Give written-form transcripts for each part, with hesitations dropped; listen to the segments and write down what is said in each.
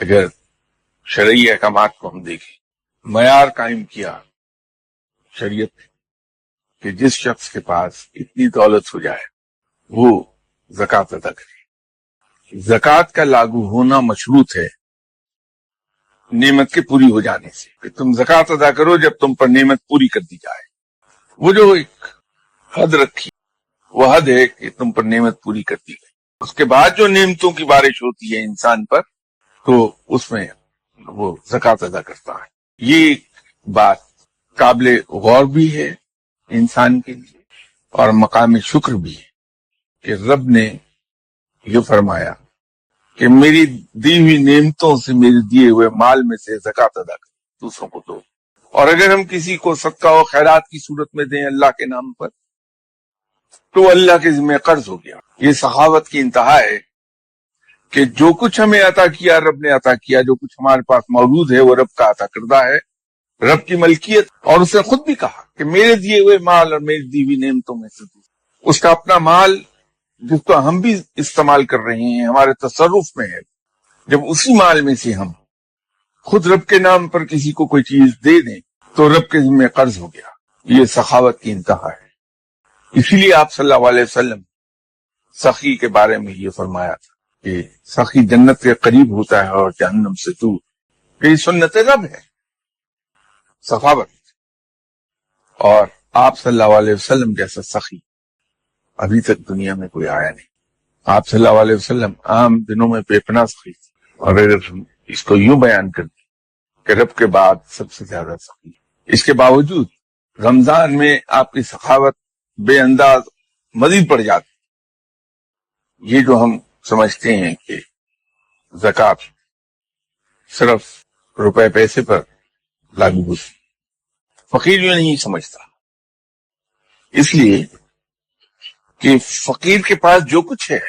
اگر شرعی احکامات کو ہم دیکھیں، معیار قائم کیا شریعت نے کہ جس شخص کے پاس اتنی دولت ہو جائے وہ زکوٰۃ ادا کرے۔ زکوٰۃ کا لاگو ہونا مشروط ہے نعمت کے پوری ہو جانے سے، کہ تم زکوٰۃ ادا کرو جب تم پر نعمت پوری کر دی جائے۔ وہ جو ایک حد رکھی وہ حد ہے کہ تم پر نعمت پوری کر دی گئی، اس کے بعد جو نعمتوں کی بارش ہوتی ہے انسان پر تو اس میں وہ زکوٰۃ ادا کرتا ہے۔ یہ بات قابل غور بھی ہے انسان کے لیے اور مقام شکر بھی ہے کہ رب نے یہ فرمایا کہ میری دی ہوئی نعمتوں سے، میرے دیے ہوئے مال میں سے زکوٰۃ ادا کرو، دوسروں کو دو۔ اور اگر ہم کسی کو صدقہ و خیرات کی صورت میں دیں اللہ کے نام پر تو اللہ کے ذمہ قرض ہو گیا۔ یہ سخاوت کی انتہا ہے کہ جو کچھ ہمیں عطا کیا رب نے عطا کیا، جو کچھ ہمارے پاس موجود ہے وہ رب کا عطا کردہ ہے، رب کی ملکیت۔ اور اس نے خود بھی کہا کہ میرے دیے ہوئے مال اور میری دی ہوئی نعمتوں میں سے اس کا اپنا مال جس کو ہم بھی استعمال کر رہے ہیں، ہمارے تصرف میں ہے، جب اسی مال میں سے ہم خود رب کے نام پر کسی کو کوئی چیز دے دیں تو رب کے ذمہ قرض ہو گیا۔ یہ سخاوت کی انتہا ہے۔ اسی لیے آپ صلی اللہ علیہ وسلم سخی کے بارے میں یہ فرمایا تھا کہ سخی جنت کے قریب ہوتا ہے اور جہنم سے دور۔ یہ سنت رب ہے سخاوت۔ اور آپ صلی اللہ علیہ وسلم جیسا سخی ابھی تک دنیا میں کوئی آیا نہیں۔ آپ صلی اللہ علیہ وسلم عام دنوں میں بے پناہ سخی تھے، اور اگر ہم اس کو یوں بیان کر دیں کہ رب کے بعد سب سے زیادہ سخی، اس کے باوجود رمضان میں آپ کی سخاوت بے انداز مزید بڑھ جاتی۔ یہ جو ہم سمجھتے ہیں کہ زکوٰۃ صرف روپے پیسے پر لاگو ہوتی، فقیر یوں نہیں سمجھتا، اس لیے کہ فقیر کے پاس جو کچھ ہے،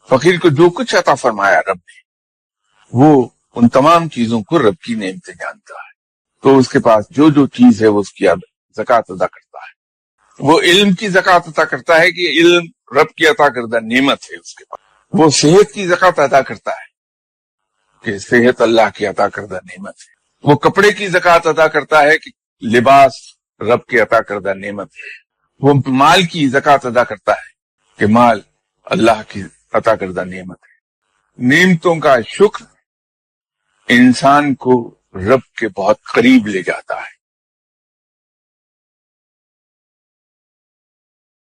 فقیر کو جو کچھ عطا فرمایا رب نے، وہ ان تمام چیزوں کو رب کی نعمتیں جانتا ہے، تو اس کے پاس جو جو چیز ہے وہ اس کی زکوٰۃ ادا کرتا ہے۔ وہ علم کی زکوٰۃ ادا کرتا ہے کہ علم رب کی عطا کردہ نعمت ہے اس کے پاس۔ وہ صحت کی زکوٰۃ ادا کرتا ہے کہ صحت اللہ کی عطا کردہ نعمت ہے۔ وہ کپڑے کی زکوٰۃ ادا کرتا ہے کہ لباس رب کی عطا کردہ نعمت ہے۔ وہ مال کی زکوٰۃ ادا کرتا ہے کہ مال اللہ کی عطا کردہ نعمت ہے۔ نعمتوں کا شکر انسان کو رب کے بہت قریب لے جاتا ہے۔